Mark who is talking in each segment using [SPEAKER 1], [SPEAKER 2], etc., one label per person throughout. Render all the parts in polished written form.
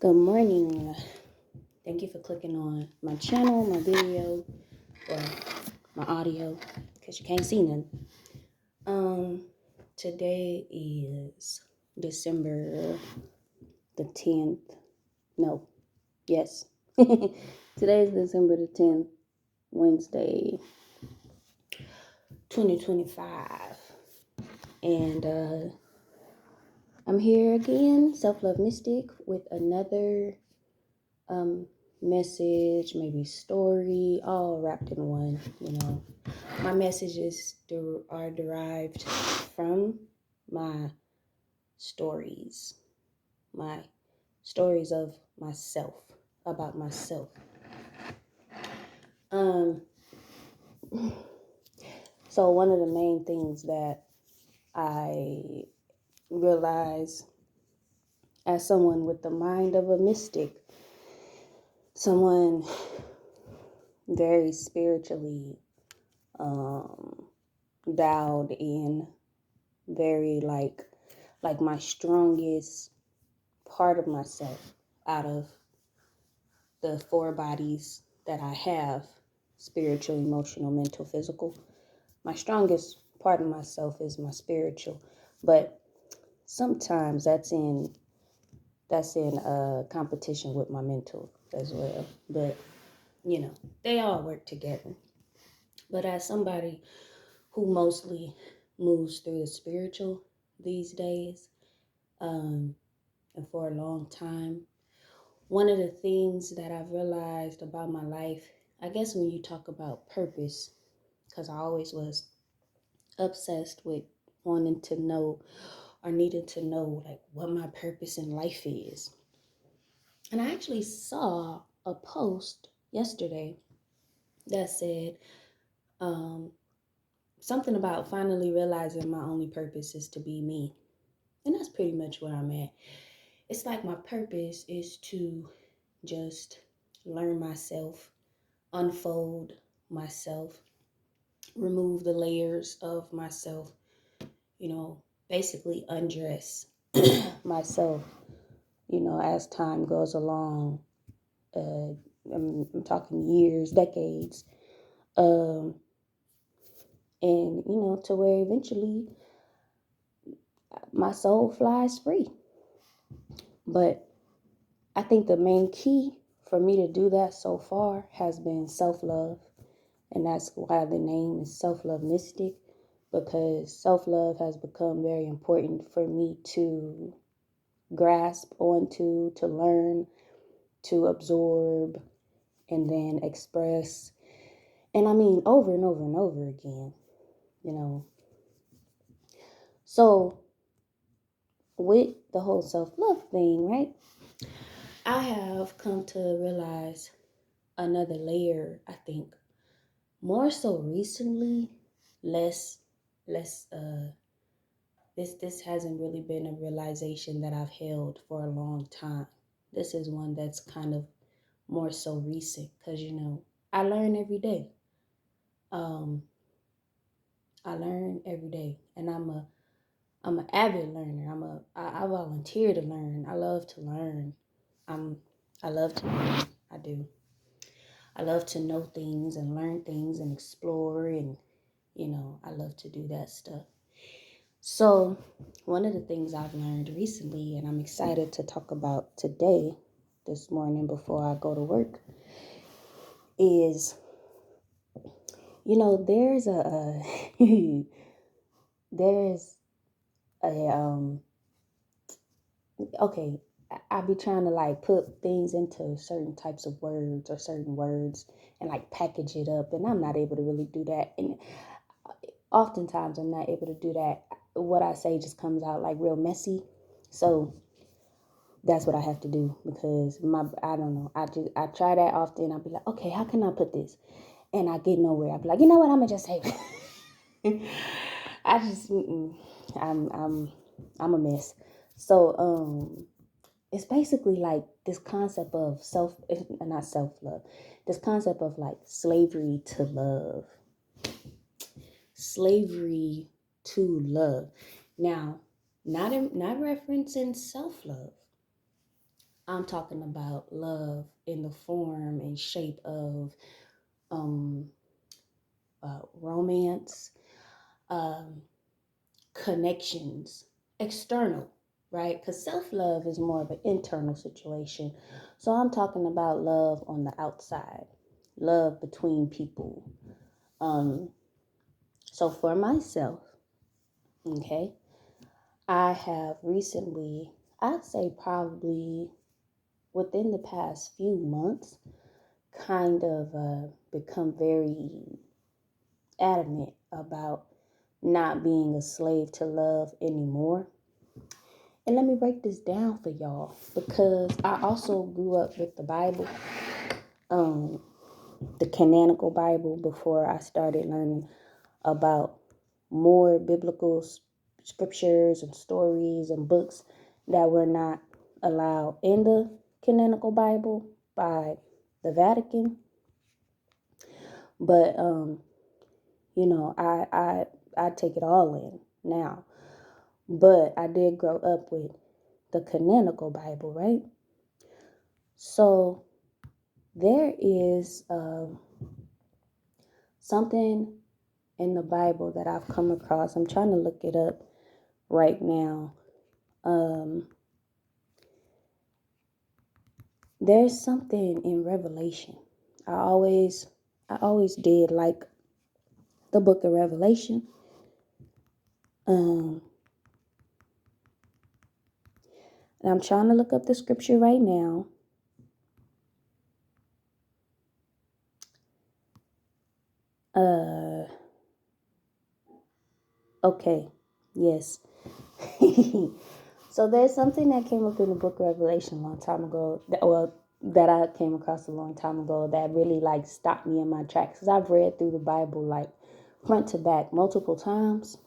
[SPEAKER 1] Good morning. Thank you for clicking on my channel, my video, or my audio, because you can't see none. Today is December the 10th. No, yes. Today is December the 10th, Wednesday, 2025. And I'm here again, Self-Love Mystic, with another message, maybe story, all wrapped in one. My messages are derived from my stories, my stories of myself, about myself. So one of the main things that I realize as someone with the mind of a mystic, someone very spiritually dialed in, very like my strongest part of myself out of the four bodies that I have: spiritual, emotional, mental, physical. My strongest part of myself is my spiritual, but sometimes that's in competition with my mental as well. But they all work together. But as somebody who mostly moves through the spiritual these days, and for a long time, one of the things that I've realized about my life, I guess when you talk about purpose, because I always was obsessed with wanting to know or needing to know like what my purpose in life is. And I actually saw a post yesterday that said something about finally realizing my only purpose is to be me. And that's pretty much where I'm at. It's like my purpose is to just learn myself, unfold myself, remove the layers of myself, basically undress myself, as time goes along. I'm talking years, decades, and, to where eventually my soul flies free. But I think the main key for me to do that so far has been self-love. And that's why the name is Self-Love Mystic, because self-love has become very important for me to grasp onto, to learn, to absorb, and then express. And I mean over and over and over again, So with the whole self-love thing, right? I have come to realize another layer, I think, more so recently, less this hasn't really been a realization that I've held for a long time. This is one that's kind of more so recent, because I learn every day. I learn every day, and I'm an avid learner. I volunteer to learn. I love to learn. I love to learn. I do. I love to know things and learn things and explore, and I love to do that stuff. So, one of the things I've learned recently, and I'm excited to talk about today, this morning before I go to work, is, there's there's a, okay, I be trying to like put things into certain types of words or certain words and like package it up, and I'm not able to really do that. And oftentimes I'm not able to do that. What I say just comes out like real messy. So that's what I have to do, because I don't know. I try that often. I'll be like, okay, how can I put this? And I get nowhere. I'll be like, you know what? I'm gonna just say I just I'm a mess. So it's basically like this concept of not self-love. This concept of like slavery to love. Slavery to love. Now, not referencing self-love. I'm talking about love in the form and shape of um, romance, um, connections, external, right? Because self love is more of an internal situation. So I'm talking about love on the outside, love between people. Um, so for myself, okay, I have recently, I'd say probably within the past few months, kind of become very adamant about not being a slave to love anymore. And let me break this down for y'all because I also grew up with the Bible, um, the canonical Bible, before I started learning about more biblical scriptures and stories and books that were not allowed in the canonical Bible by the Vatican. But I take it all in now. But I did grow up with the canonical Bible, right? So there is something in the Bible that I've come across. I'm trying to look it up right now. There's something in Revelation. I always did like the book of Revelation. And I'm trying to look up the scripture right now. Okay. Yes. So there's something that came up in the book of Revelation a long time ago that I came across a long time ago that really like stopped me in my tracks, because I've read through the Bible like front to back multiple times.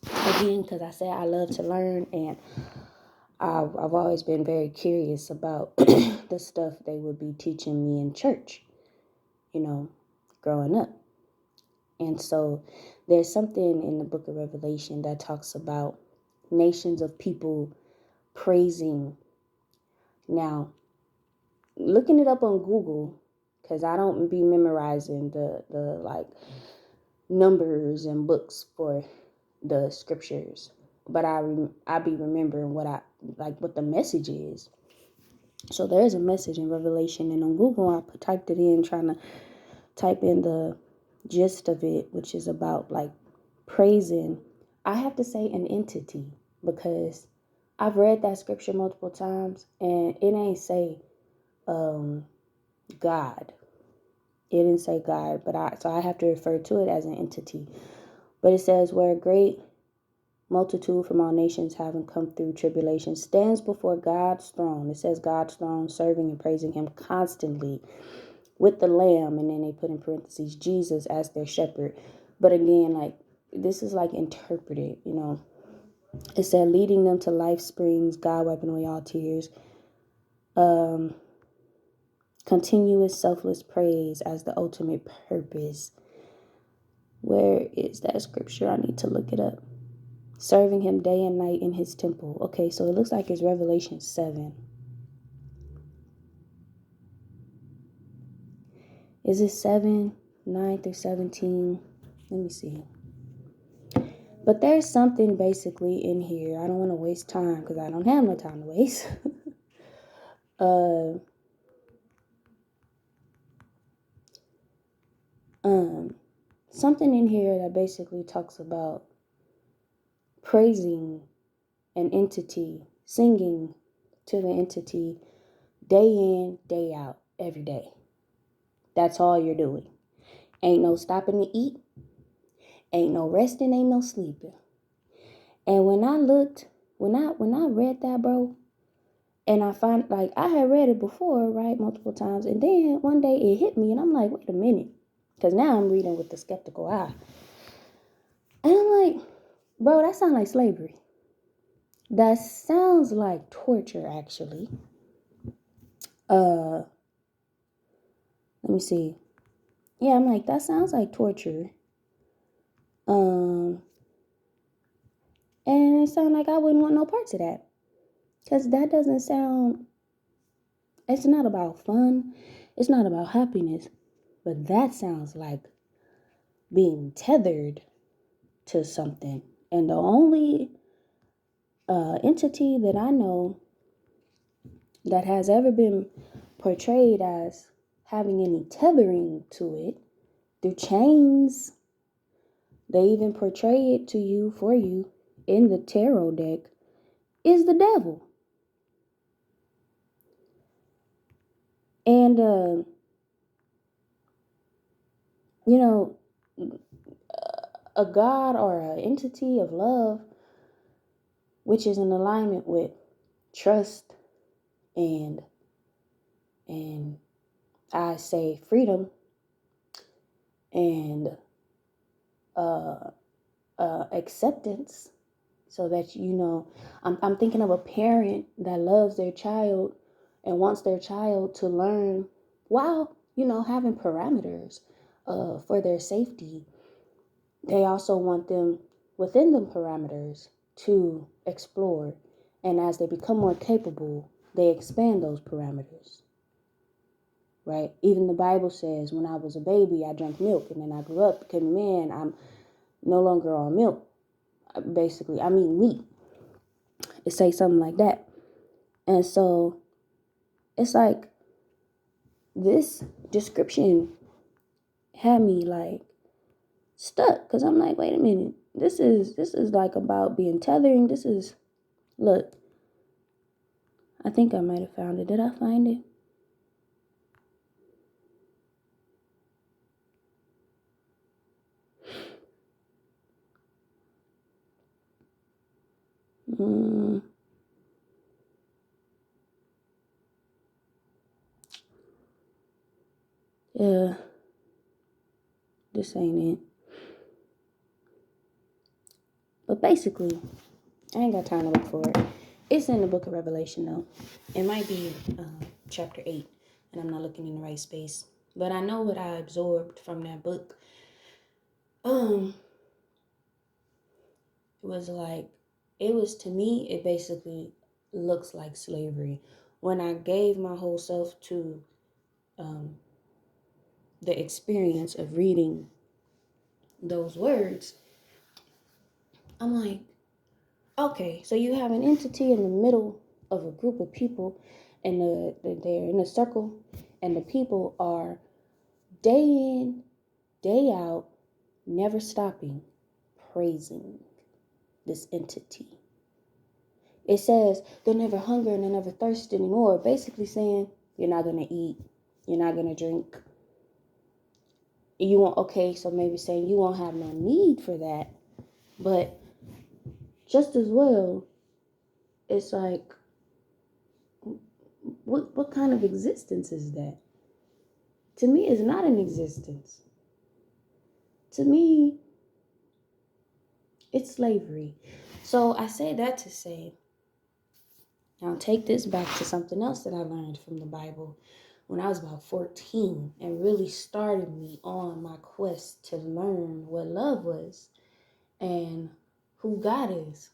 [SPEAKER 1] Again, because I said I love to learn, and I've always been very curious about the stuff they would be teaching me in church, growing up. And so there's something in the book of Revelation that talks about nations of people praising. Now, looking it up on Google, because I don't be memorizing the like numbers and books for the scriptures, but I be remembering what the message is. So there is a message in Revelation, and on Google I typed it in, trying to type in the gist of it, which is about like praising. I have to say an entity, because I've read that scripture multiple times and it ain't say God. It didn't say God, so I have to refer to it as an entity. But it says, where a great multitude from all nations, having come through tribulation, stands before God's throne. It says God's throne, serving and praising him constantly with the Lamb. And then they put in parentheses Jesus as their shepherd. But again, like, this is like interpreted, It said, leading them to life springs, God wiping away all tears. Continuous selfless praise as the ultimate purpose. Where is that scripture? I need to look it up. Serving him day and night in his temple. Okay, so it looks like it's Revelation 7. Is it 7, 9 through 17? Let me see. But there's something basically in here. I don't want to waste time because I don't have no time to waste. Something in here that basically talks about praising an entity, singing to the entity day in, day out, every day. That's all you're doing. Ain't no stopping to eat. Ain't no resting, ain't no sleeping. And when I read that, bro, and I find, like, I had read it before, right, multiple times, and then one day it hit me, and I'm like, wait a minute, because now I'm reading with the skeptical eye. And I'm like, bro, that sounds like slavery. That sounds like torture, actually. Let me see. Yeah, I'm like, that sounds like torture. And it sounds like I wouldn't want no parts of that. Because that doesn't sound It's not about fun. It's not about happiness. But that sounds like being tethered to something. And the only entity that I know that has ever been portrayed as having any tethering to it through chains, they even portray it to you for you in the tarot deck, is the devil. And, you know, a God or an entity of love, which is in alignment with trust and I say freedom and acceptance, so that I'm thinking of a parent that loves their child and wants their child to learn while having parameters for their safety. They also want them within the parameters to explore, and as they become more capable, they expand those parameters. Right? Even the Bible says, when I was a baby, I drank milk, and then I grew up, became a man, I'm no longer on milk. Basically, I mean meat. It says something like that. And so it's like this description had me like stuck, because I'm like, wait a minute. This is like about being tethering. Look, I think I might have found it. Did I find it? Yeah, this ain't it. But basically, I ain't got time to look for it. It's in the book of Revelation, though. It might be chapter 8, and I'm not looking in the right space. But I know what I absorbed from that book. To me, it basically looks like slavery. When I gave my whole self to the experience of reading those words, I'm like, okay, so you have an entity in the middle of a group of people, and they're in a circle, and the people are day in, day out, never stopping, praising this entity. It says they'll never hunger and they'll never thirst anymore. Basically saying, you're not going to eat. You're not going to drink. So maybe saying you won't have no need for that. But just as well, it's like, what kind of existence is that? To me, it's not an existence. To me, it's slavery. So I say that to say, now take this back to something else that I learned from the Bible when I was about 14, and really started me on my quest to learn what love was and who God is.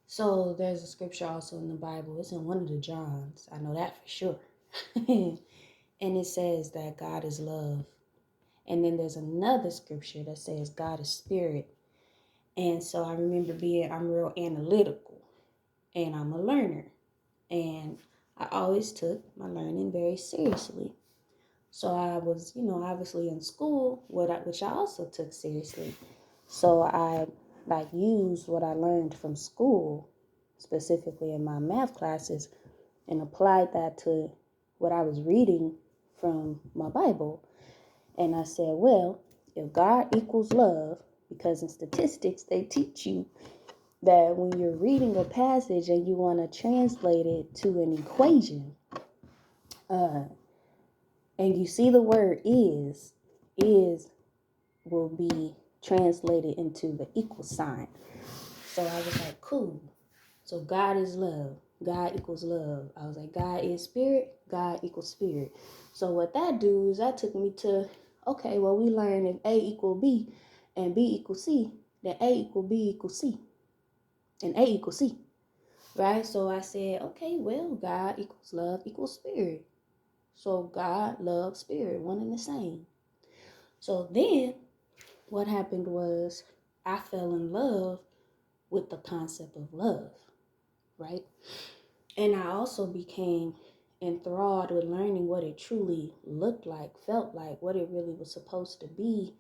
[SPEAKER 1] So there's a scripture also in the Bible. It's in one of the Johns. I know that for sure. And it says that God is love. And then there's another scripture that says God is spirit. And so I remember I'm real analytical, and I'm a learner. And I always took my learning very seriously. So I was, obviously in school, which I also took seriously. So I used what I learned from school, specifically in my math classes, and applied that to what I was reading from my Bible. And I said, well, if God equals love, because in statistics they teach you that when you're reading a passage and you want to translate it to an equation, and you see the word is will be translated into the equal sign. So I was like, cool. So God is love. God equals love. I was like, God is spirit. God equals spirit. So what that do is that took me to, okay, well, we learned if A equal B and B equals C, then A equal B equals C and A equals C. right? So I said, okay, well, God equals love equals spirit. So God, love, spirit, one and the same. So then what happened was I fell in love with the concept of love, right? And I also became enthralled with learning what it truly looked like, felt like, what it really was supposed to be,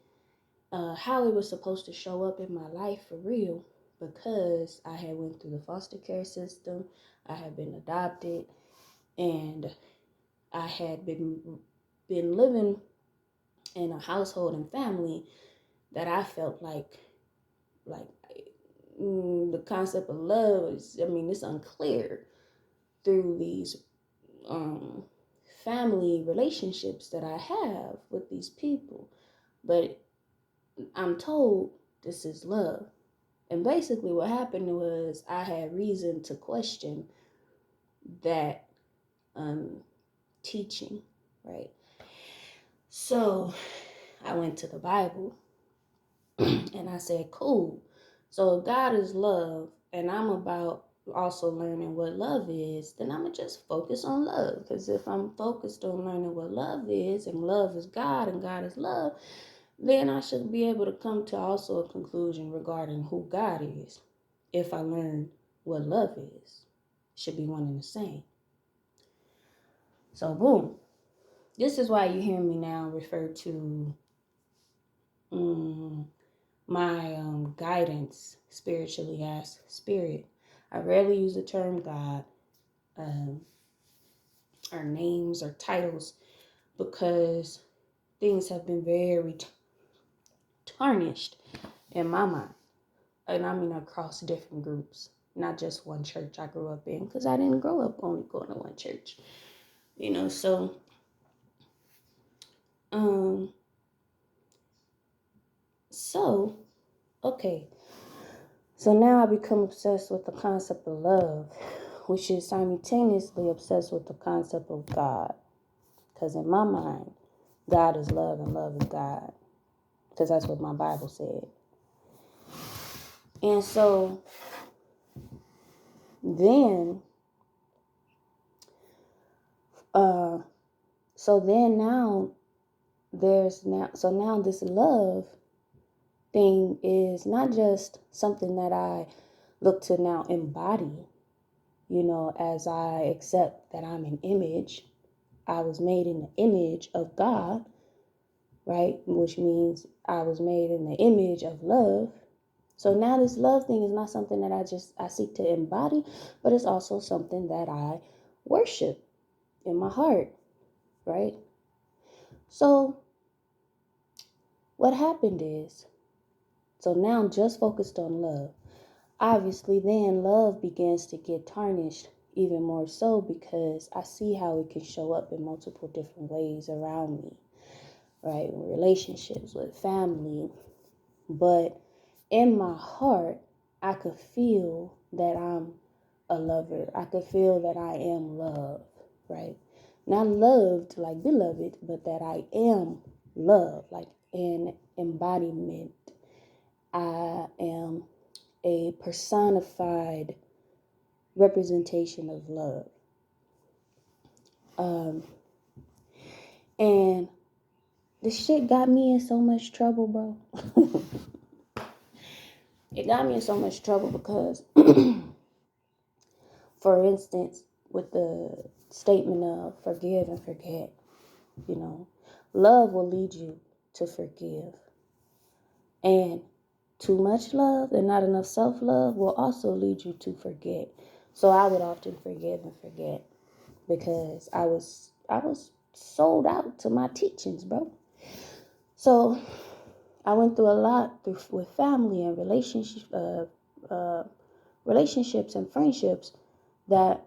[SPEAKER 1] how it was supposed to show up in my life for real, because I had went through the foster care system, I had been adopted, and I had been living in a household and family that I felt like the concept of love is, I mean, it's unclear through these um, family relationships that I have with these people. But I'm told this is love. And basically what happened was I had reason to question that teaching, right? So I went to the Bible and I said, cool. So if God is love and I'm about also learning what love is, then I'm going to just focus on love. Because if I'm focused on learning what love is, and love is God and God is love, then I should be able to come to also a conclusion regarding who God is. If I learn what love is, it should be one and the same. So boom. This is why you hear me now refer to my guidance spiritually as spirit. I rarely use the term God, um, or names or titles, because things have been very tarnished in my mind. And I mean across different groups, not just one church I grew up in, because I didn't grow up only going to one church. So um so okay. So now I become obsessed with the concept of love, which is simultaneously obsessed with the concept of God. Because in my mind, God is love and love is God. Because that's what my Bible said. And then, uh, then now now this love thing is not just something that I look to now embody, as I accept that I'm an image. I was made in the image of God, right? Which means I was made in the image of love. So now this love thing is not something that I seek to embody, but it's also something that I worship in my heart, right? So what happened is, so now I'm just focused on love. Obviously, then love begins to get tarnished even more so because I see how it can show up in multiple different ways around me, right? Relationships with family. But in my heart, I could feel that I'm a lover. I could feel that I am loved, right? Not loved like beloved, but that I am love, like an embodiment. I am a personified representation of love. And this shit got me in so much trouble, bro. It got me in so much trouble because, for instance, with the statement of forgive and forget, love will lead you to forgive. And too much love and not enough self-love will also lead you to forget. So I would often forgive and forget because I was sold out to my teachings, bro. So I went through a lot with family and relationships and friendships that,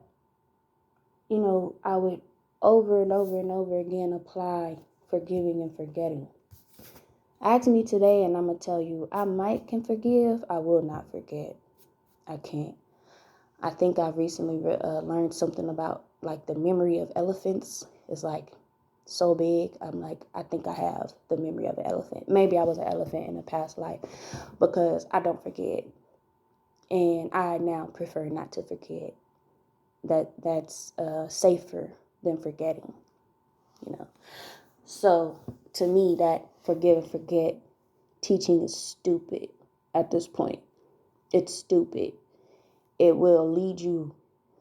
[SPEAKER 1] I would over and over and over again apply forgiving and forgetting. Ask me today and I'm going to tell you, I might can forgive, I will not forget. I can't. I think I've recently learned something about like the memory of elephants is like so big. I'm like, I think I have the memory of an elephant. Maybe I was an elephant in a past life because I don't forget. And I now prefer not to forget. That's safer than forgetting, you know. So to me, that forgive and forget teaching is stupid at this point. It's stupid. It will lead you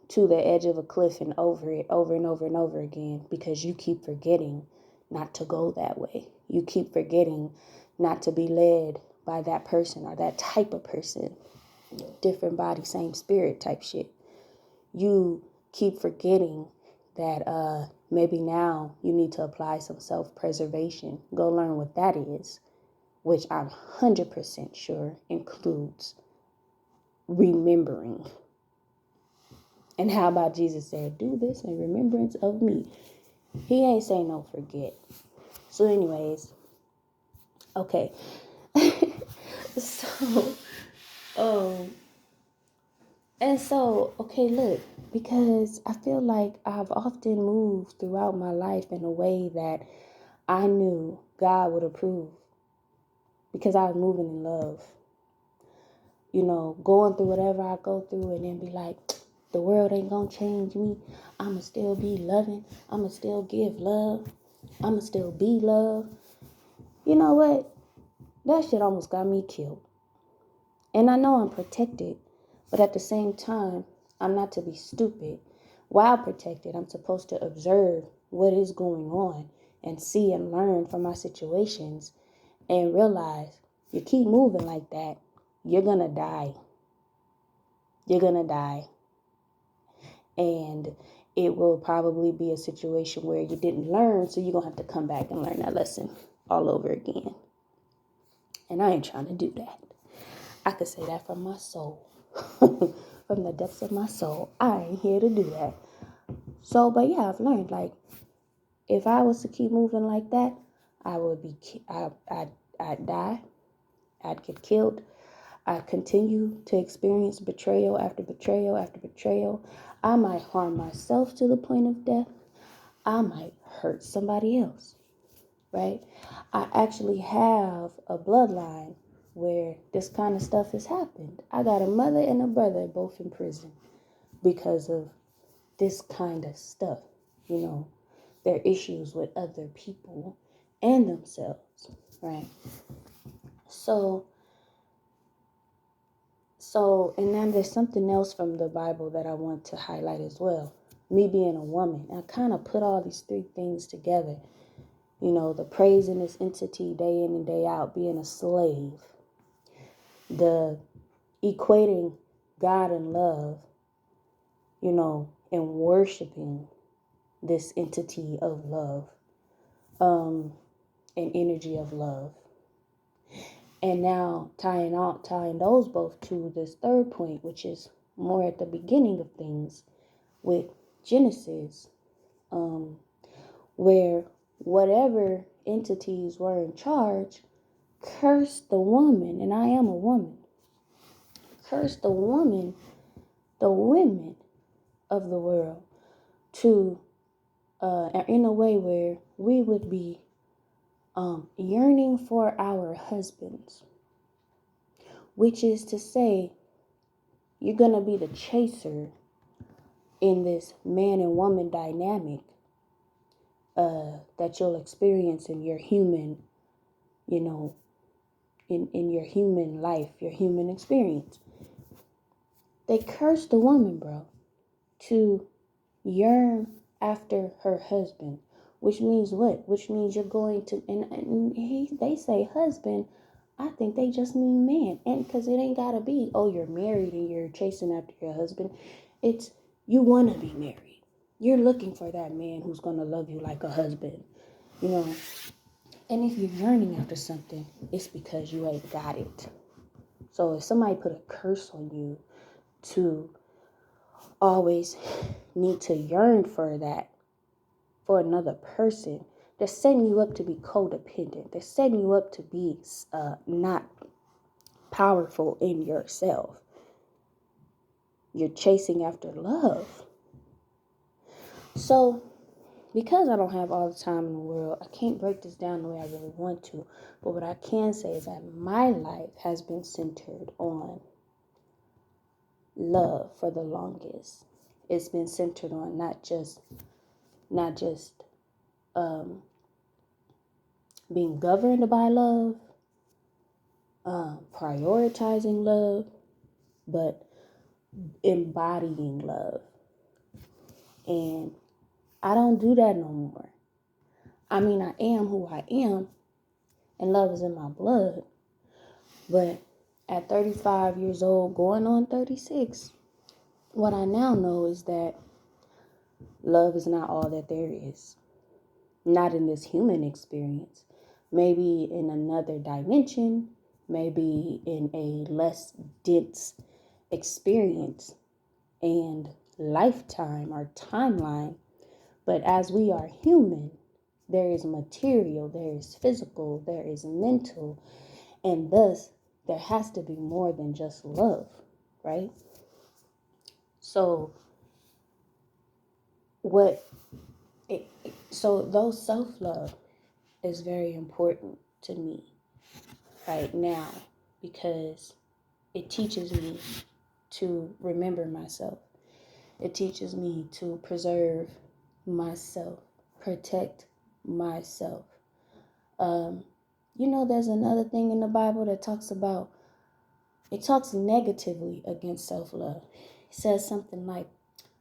[SPEAKER 1] to the edge of a cliff and over it over and over and over again because you keep forgetting not to go that way. You keep forgetting not to be led by that person or that type of person. Different body, same spirit type shit. You keep forgetting that maybe now you need to apply some self-preservation. Go learn what that is, which I'm 100% sure includes remembering. And how about Jesus said, do this in remembrance of me. He ain't say no forget. So anyways, okay. so, okay, look, because I feel like I've often moved throughout my life in a way that I knew God would approve because I was moving in love. You know, going through whatever I go through and then be like, the world ain't gonna change me. I'ma still be loving. I'ma still give love. I'ma still be love. You know what? That shit almost got me killed. And I know I'm protected, but at the same time, I'm not to be stupid. While protected, I'm supposed to observe what is going on and see and learn from my situations and realize you keep moving like that, you're gonna die. You're gonna die. And it will probably be a situation where you didn't learn, so you're gonna have to come back and learn that lesson all over again. And I ain't trying to do that. I could say that from my soul. From the depths of my soul. I ain't here to do that. So, but yeah, I've learned, like, if I was to keep moving like that, I would be, I'd die. I'd get killed. I'd continue to experience betrayal after betrayal after betrayal. I might harm myself to the point of death. I might hurt somebody else, right? I actually have a bloodline where this kind of stuff has happened. I got a mother and a brother both in prison because of this kind of stuff, you know, their issues with other people and themselves, right? And then there's something else from the Bible that I want to highlight as well. Me being a woman, I kind of put all these three things together. You know, the praising this entity day in and day out, being a slave, the equating God and love, you know, and worshiping this entity of love, an energy of love. And now tying those both to this third point, which is more at the beginning of things with Genesis, where whatever entities were in charge cursed the woman, and I am a woman, cursed the women of the world to in a way where we would be yearning for our husbands, which is to say, you're going to be the chaser in this man and woman dynamic that you'll experience in your human, you know, in your human life, your human experience. They cursed the woman, bro, to yearn after her husband, which means what? Which means you're going to, they say husband, I think they just mean man. And because it ain't gotta be, oh, you're married and you're chasing after your husband. It's, you want to be married. You're looking for that man who's going to love you like a husband, you know. And if you're yearning after something, it's because you ain't got it. So if somebody put a curse on you to always need to yearn for that, for another person, they're setting you up to be codependent. They're setting you up to be not powerful in yourself. You're chasing after love. So, because I don't have all the time in the world, I can't break this down the way I really want to. But what I can say is that my life has been centered on love for the longest. It's been centered on not just um, being governed by love, prioritizing love, but embodying love. And I don't do that no more. I mean, I am who I am, and love is in my blood. But at 35 years old, going on 36, what I now know is that love is not all that there is. Not in this human experience. Maybe in another dimension, maybe in a less dense experience and lifetime or timeline. But as we are human, there is material, there is physical, there is mental, and thus there has to be more than just love, right? So though self-love is very important to me right now because it teaches me to remember myself. It teaches me to preserve myself, protect myself. There's another thing in the Bible that talks negatively against self-love. It says something like,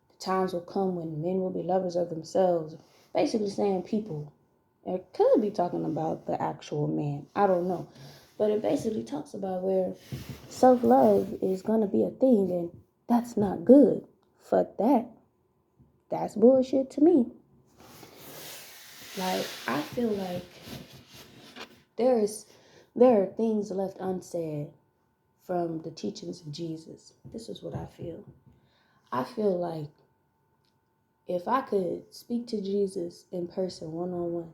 [SPEAKER 1] the times will come when men will be lovers of themselves. Basically saying people. It could be talking about the actual man. I don't know. But it basically talks about where self-love is going to be a thing, and that's not good. Fuck that. That's bullshit to me. Like, I feel like there are things left unsaid from the teachings of Jesus. This is what I feel. I feel like if I could speak to Jesus in person, one-on-one,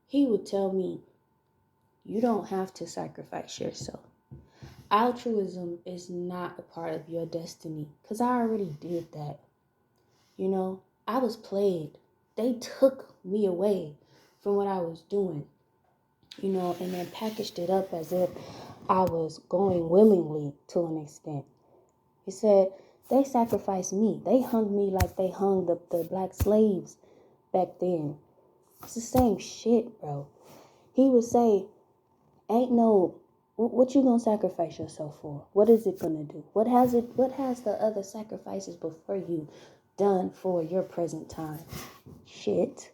[SPEAKER 1] he would tell me, you don't have to sacrifice yourself. Altruism is not a part of your destiny, because I already did that. I was played. They took me away from what I was doing, and then packaged it up as if I was going willingly to an extent. He said, they sacrificed me. They hung me like they hung the black slaves back then. It's the same shit, bro. He would say, what you gonna sacrifice yourself for? What is it gonna do? What has the other sacrifices before you done for your present time? Shit.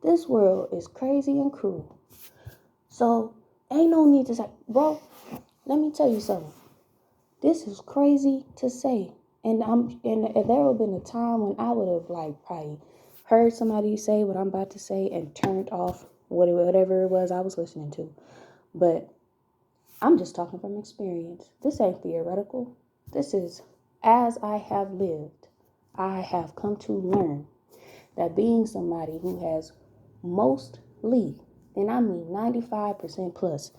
[SPEAKER 1] This world is crazy and cruel. So ain't no need to say, bro, let me tell you something. This is crazy to say. And there would have been a time when I would have probably heard somebody say what I'm about to say and turned off whatever it was I was listening to. But I'm just talking from experience. This ain't theoretical. This is as I have lived. I have come to learn that being somebody who has mostly, and I mean 95% plus,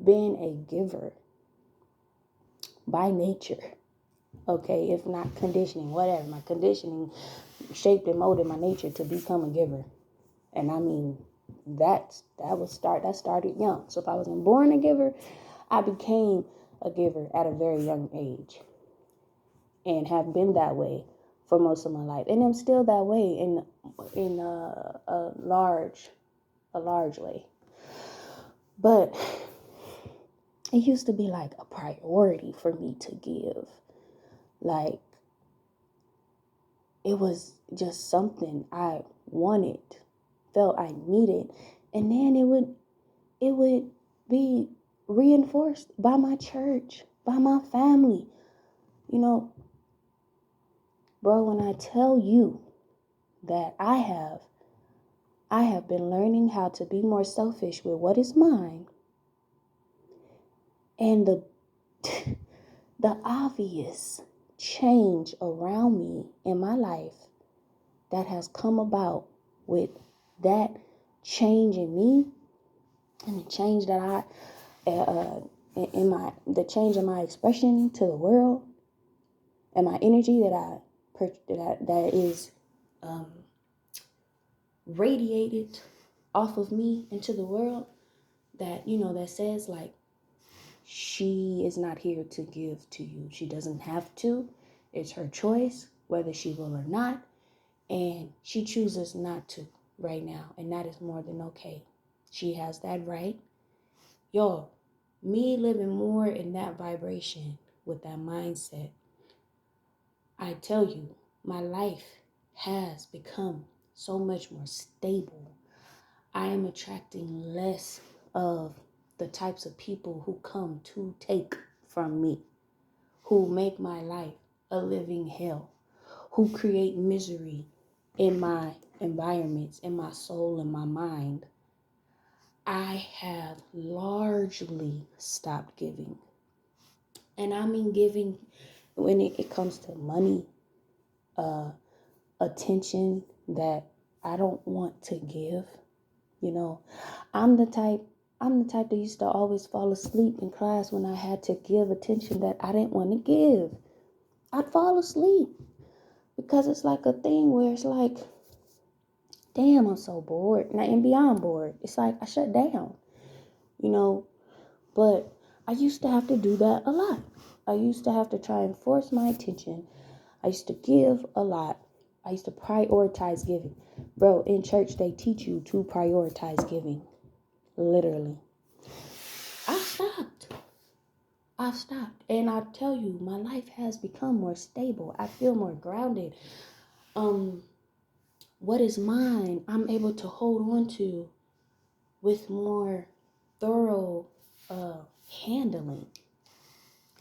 [SPEAKER 1] been a giver by nature. Okay, if not conditioning, whatever. My conditioning shaped and molded my nature to become a giver. And I mean, that started young. So if I wasn't born a giver, I became a giver at a very young age. And have been that way for most of my life. And I'm still that way in a large way. But it used to be like a priority for me to give. Like, it was just something I wanted, felt I needed. And then it would be reinforced by my church, by my family. Bro, when I tell you that I have been learning how to be more selfish with what is mine, and the the obvious change around me in my life that has come about with that change in me, and the change that the change in my expression to the world, and my energy that is radiated off of me into the world, that that says like, she is not here to give to you. She doesn't have to. It's her choice, whether she will or not. And she chooses not to right now. And that is more than okay. She has that right. Yo, me living more in that vibration with that mindset, I tell you, my life has become so much more stable. I am attracting less of the types of people who come to take from me, who make my life a living hell, who create misery in my environments, in my soul, in my mind. I have largely stopped giving. And I mean giving when it comes to money, attention that I don't want to give. You know, I'm the type that used to always fall asleep in class when I had to give attention that I didn't want to give. I'd fall asleep because it's like a thing where it's like, damn, I'm so bored. Now, and beyond bored, it's like I shut down, you know. But I used to have to do that a lot. I used to have to try and force my attention. I used to give a lot. I used to prioritize giving. Bro, in church, they teach you to prioritize giving. Literally. I've stopped. And I tell you, my life has become more stable. I feel more grounded. What is mine, I'm able to hold on to with more thorough handling.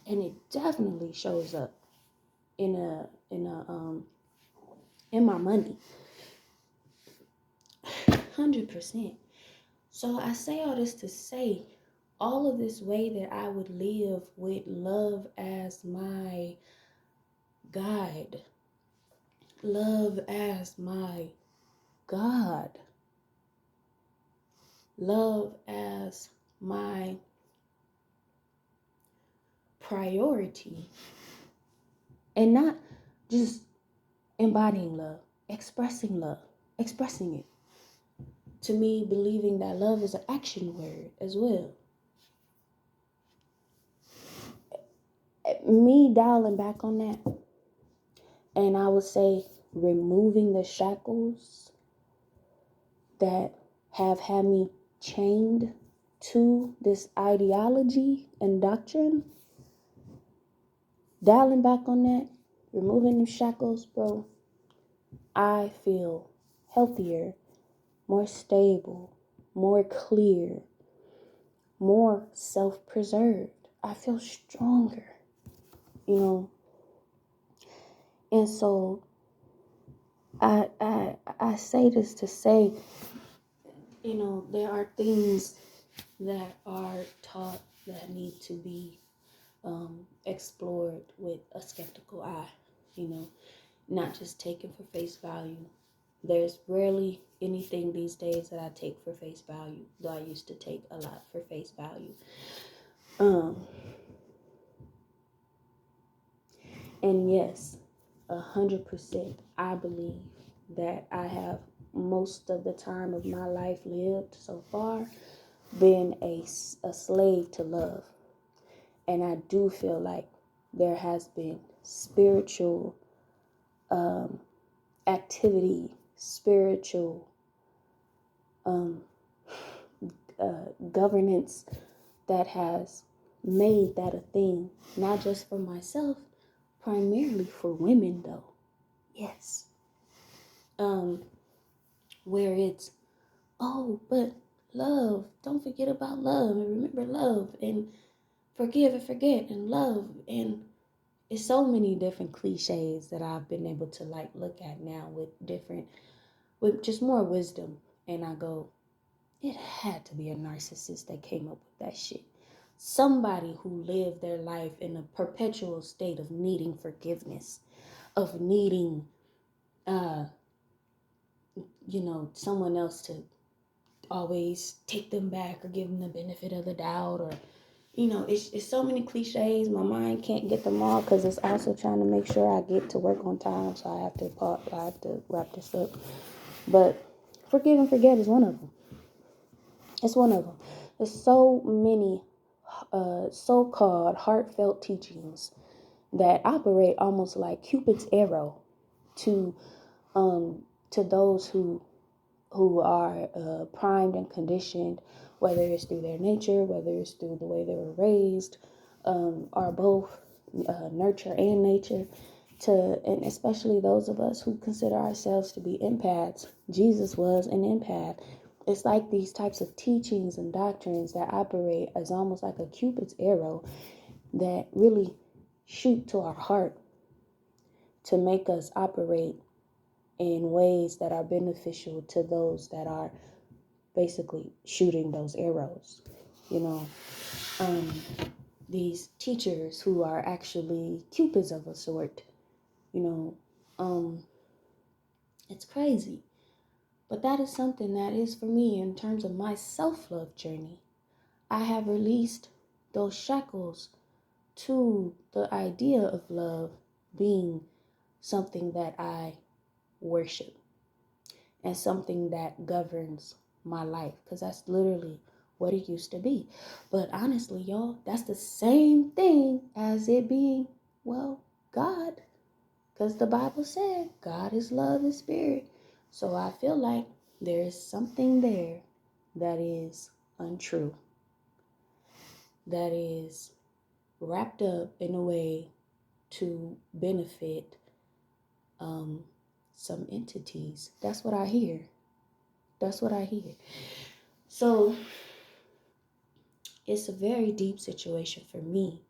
[SPEAKER 1] And it definitely shows up in my money. 100%. So I say all this to say, all of this way that I would live with love as my guide, love as my God, love as my priority, and not just embodying love, expressing it. To me, believing that love is an action word as well. Me dialing back on that, and I would say removing the shackles that have had me chained to this ideology and doctrine, dialing back on that, removing the shackles, bro, I feel healthier, more stable, more clear, more self-preserved. I feel stronger, you know. And so I say this to say, you know, there are things that are taught that need to be explored with a skeptical eye, you know, not just taken for face value. There's rarely anything these days that I take for face value, though I used to take a lot for face value. And yes, 100%, I believe that I have most of the time of my life lived so far been a slave to love. And I do feel like there has been spiritual activity, spiritual governance that has made that a thing, not just for myself, primarily for women though. Yes. Where it's, oh, but love, don't forget about love and remember love and forgive and forget and love. And it's so many different cliches that I've been able to like look at now with just more wisdom. And I go, it had to be a narcissist that came up with that shit. Somebody who lived their life in a perpetual state of needing forgiveness, of needing, someone else to always take them back or give them the benefit of the doubt, or it's so many cliches. My mind can't get them all because it's also trying to make sure I get to work on time, so I have to wrap this up. But forgive and forget is one of them. It's one of them. There's so many so-called heartfelt teachings that operate almost like Cupid's arrow to those who are primed and conditioned, whether it's through their nature, whether it's through the way they were raised, or both nurture and nature, and especially those of us who consider ourselves to be empaths. Jesus was an empath. It's like these types of teachings and doctrines that operate as almost like a Cupid's arrow that really shoot to our heart to make us operate in ways that are beneficial to those that are basically shooting those arrows. You know, these teachers who are actually cupids of a sort, you know, it's crazy. But that is something that is for me in terms of my self-love journey. I have released those shackles to the idea of love being something that I worship and something that governs my life, because that's literally what it used to be. But honestly, y'all, that's the same thing as it being, well, God, because the Bible said God is love and spirit. So I feel like there is something there that is untrue, that is wrapped up in a way to benefit some entities. That's what I hear. That's what I hear. So it's a very deep situation for me.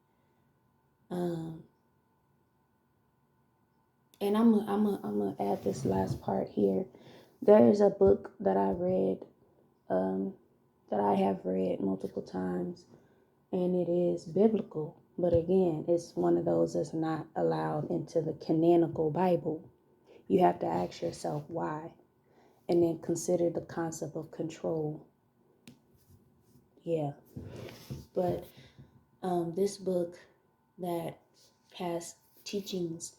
[SPEAKER 1] And I'm gonna add this last part here. There is a book that I read, that I have read multiple times, and it is biblical. But again, it's one of those that's not allowed into the canonical Bible. You have to ask yourself why, and then consider the concept of control. Yeah, but this book that has teachings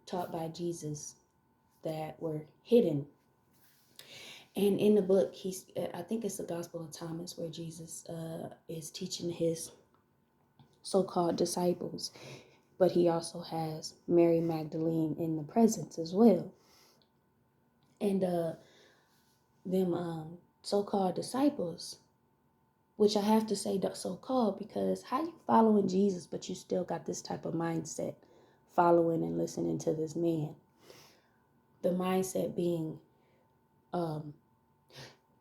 [SPEAKER 1] taught by Jesus that were hidden. And in the book, I think it's the Gospel of Thomas, where Jesus is teaching his so-called disciples, but he also has Mary Magdalene in the presence as well. And them so-called disciples, which I have to say so-called, because how you following Jesus, but you still got this type of mindset, following and listening to this man? The mindset being,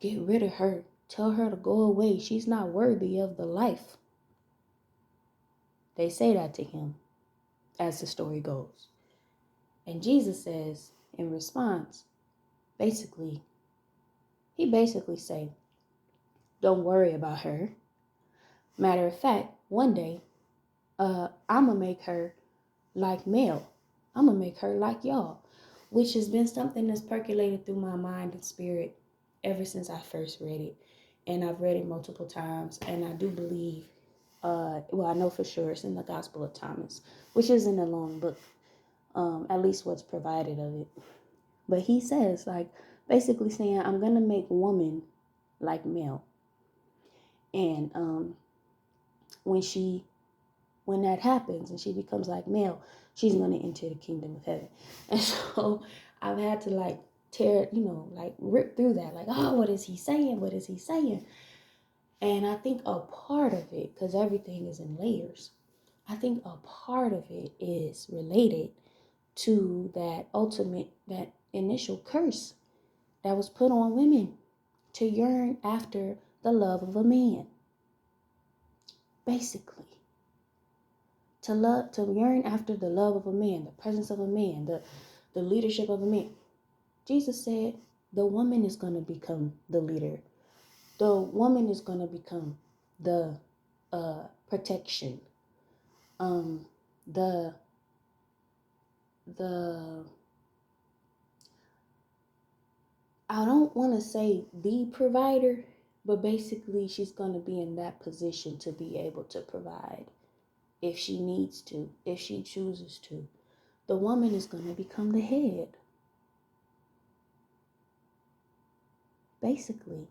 [SPEAKER 1] get rid of her. Tell her to go away. She's not worthy of the life. They say that to him, as the story goes. And Jesus says, in response, he basically say, don't worry about her. Matter of fact, one day, I'm going to make her like Mel. I'm going to make her like y'all, which has been something that's percolated through my mind and spirit ever since I first read it. And I've read it multiple times, and I do believe, I know for sure it's in the Gospel of Thomas, which isn't a long book, at least what's provided of it. But he says, like, basically saying, I'm going to make woman like male. And when that happens and she becomes like male, she's going to enter the kingdom of heaven. And so I've had to like rip through that. Like, oh, what is he saying? What is he saying? And I think a part of it, because everything is in layers, I think a part of it is related to that initial curse that was put on women to yearn after the love of a man. Basically, to yearn after the love of a man, the presence of a man, the leadership of a man. Jesus said the woman is going to become the leader. The woman is going to become the protection. The I don't want to say the provider, but basically she's going to be in that position to be able to provide if she needs to, if she chooses to. The woman is going to become the head, basically.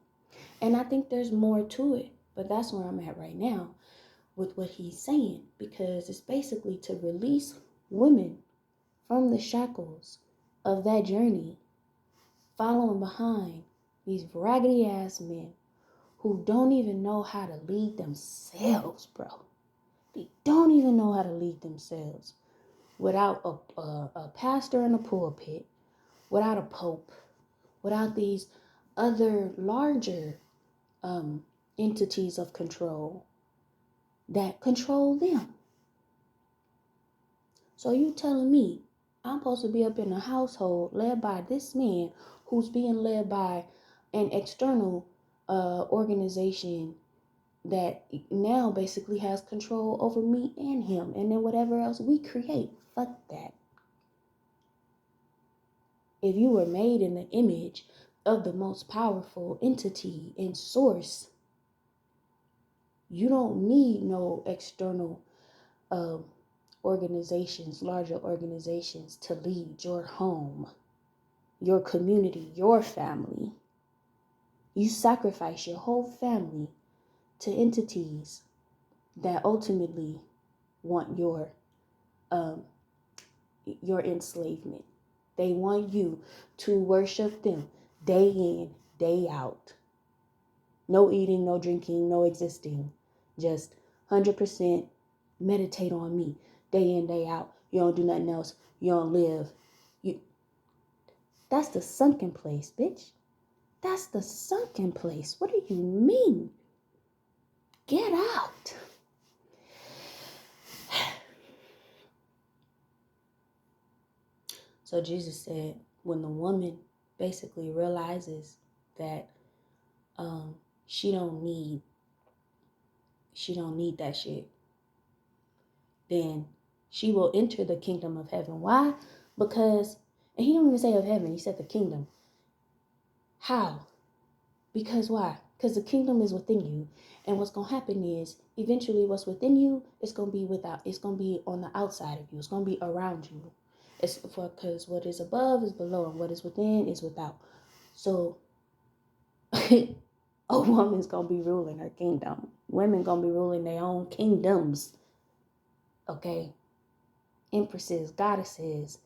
[SPEAKER 1] And I think there's more to it, but that's where I'm at right now. with what he's saying, because it's basically to release women from the shackles of that journey, following behind these raggedy ass men who don't even know how to lead themselves, bro. They don't even know how to lead themselves without a pastor in a pulpit, without a pope, without these other larger entities of control that control them. So you telling me I'm supposed to be up in a household led by this man who's being led by an external organization that now basically has control over me and him, and then whatever else we create. Fuck that. If you were made in the image of the most powerful entity and source, you don't need no external organizations, larger organizations to lead your home, your community, your family. You sacrifice your whole family to entities that ultimately want your enslavement. They want you to worship them day in, day out. No eating, no drinking, no existing. Just 100% meditate on me day in, day out. You don't do nothing else. You don't live. That's the sunken place, bitch. That's the sunken place. What do you mean? Get out. So Jesus said, when the woman basically realizes that she don't need that shit, then she will enter the kingdom of heaven. Why? Because, and he don't even say of heaven, he said the kingdom. How? Because why? Because the kingdom is within you. And what's going to happen is eventually what's within you is going to be it's going to be on the outside of you. It's going to be around you. It's because what is above is below and what is within is without. So a woman's going to be ruling her kingdom. Women going to be ruling their own kingdoms. Okay? Empresses, goddesses.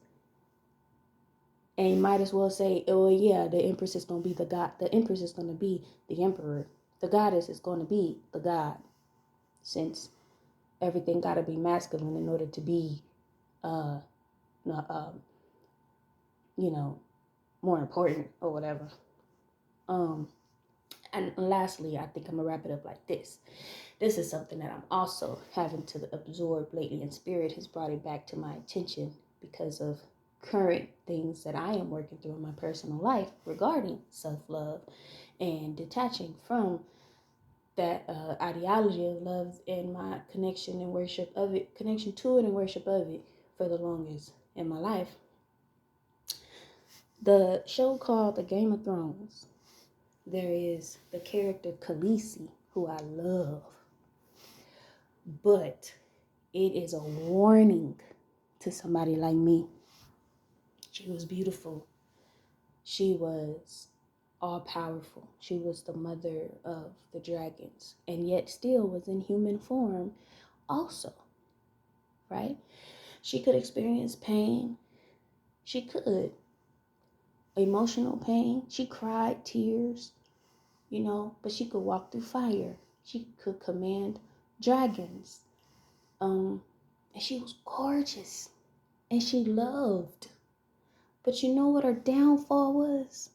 [SPEAKER 1] And you might as well say, oh yeah, the empress is going to be the god. The empress is going to be the emperor. The goddess is going to be the god. Since everything got to be masculine in order to be, more important or whatever. And lastly, I think I'm going to wrap it up like this. This is something that I'm also having to absorb lately, and Spirit has brought it back to my attention because of current things that I am working through in my personal life regarding self-love and detaching from that ideology of love and my connection and worship of it, connection to it and worship of it for the longest in my life. The show called The Game of Thrones, there is the character Khaleesi, who I love, but it is a warning to somebody like me. She was beautiful. She was all powerful. She was the mother of the dragons, and yet still was in human form also, right? She could experience pain. She could. Emotional pain. She cried tears, but she could walk through fire. She could command dragons. And she was gorgeous. And she loved. But you know what her downfall was?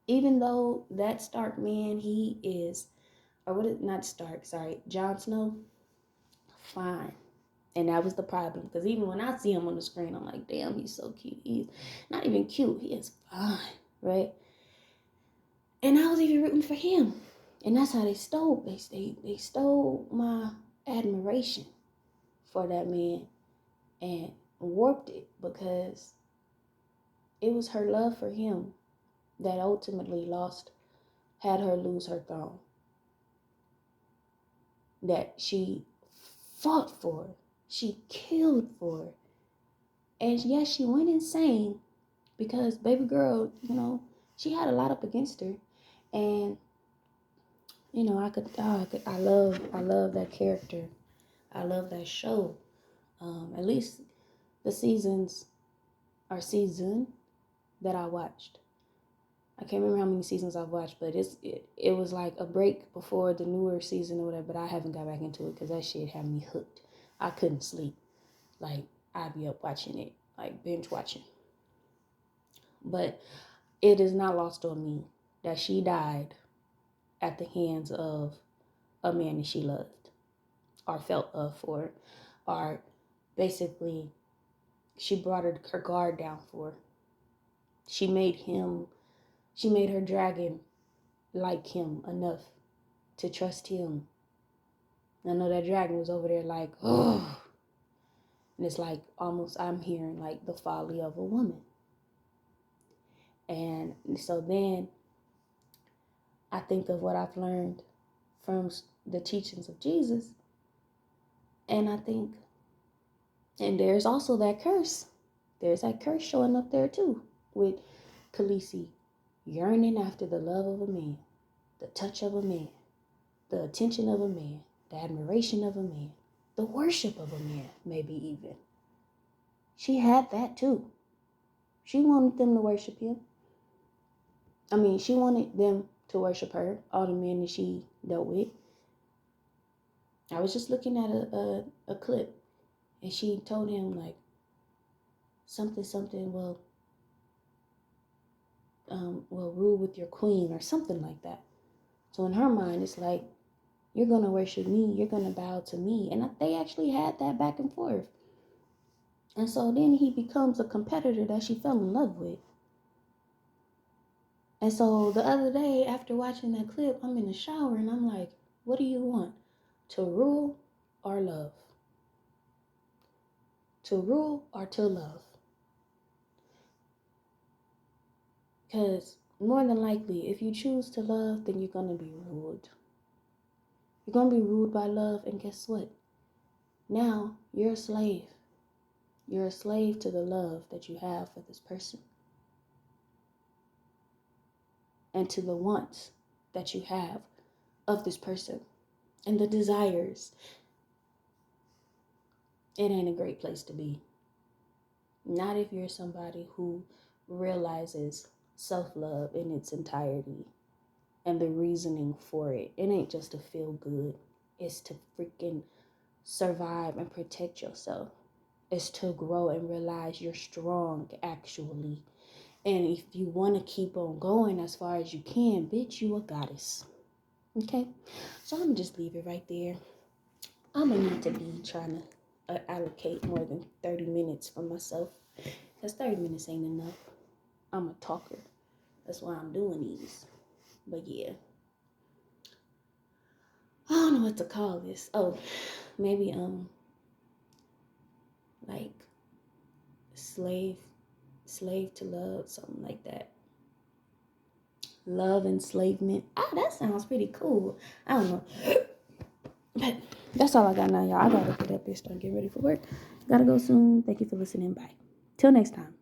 [SPEAKER 1] Even though that Stark man, he is, not Stark, sorry, Jon Snow, fine. And that was the problem. Because even when I see him on the screen, I'm like, damn, he's so cute. He's not even cute. He is fine, right? And I was even rooting for him. And that's how they stole. They stole my admiration for that man and warped it, because it was her love for him that ultimately had her lose her throne. That she fought for, she killed for. And yes, she went insane because baby girl, she had a lot up against her. And I love that character. I love that show. At least the seasons or season that I watched. I can't remember how many seasons I've watched, but it was like a break before the newer season or whatever, but I haven't got back into it because that shit had me hooked. I couldn't sleep. Like, I'd be up watching it, like binge watching. But it is not lost on me that she died at the hands of a man that she loved or felt love for, or basically she brought her guard down for. She made her dragon like him enough to trust him. I know that dragon was over there like, oh. And it's like almost I'm hearing like the folly of a woman. And so then I think of what I've learned from the teachings of Jesus. And I think, and there's also that curse. There's that curse showing up there too with Khaleesi yearning after the love of a man, the touch of a man, the attention of a man, the admiration of a man, the worship of a man, maybe even. She had that too. She wanted them to worship him. I mean, she wanted them to worship her, all the men that she dealt with. I was just looking at a clip, and she told him, like, something, well, rule with your queen, or something like that. So in her mind, it's like, you're going to worship me, you're going to bow to me. And they actually had that back and forth. And so then he becomes a competitor that she fell in love with. And so the other day, after watching that clip, I'm in the shower and I'm like, what do you want? To rule or love? To rule or to love? Because more than likely, if you choose to love, then you're going to be ruled. You're going to be ruled by love, and guess what? Now, you're a slave. You're a slave to the love that you have for this person. And to the wants that you have of this person. And the desires. It ain't a great place to be. Not if you're somebody who realizes self-love in its entirety and the reasoning for it. It ain't just to feel good. It's to freaking survive and protect yourself. It's to grow and realize you're strong, actually. And if you want to keep on going as far as you can, bitch, you a goddess. Okay? So I'm going to just leave it right there. I'm going to need to be trying to allocate more than 30 minutes for myself. Because 30 minutes ain't enough. I'm a talker. That's why I'm doing these. But yeah. I don't know what to call this. Oh, maybe like slave to love, something like that. Love enslavement. That sounds pretty cool. I don't know. But that's all I got now, y'all. I gotta get up and start getting ready for work. Gotta go soon. Thank you for listening. Bye. Till next time.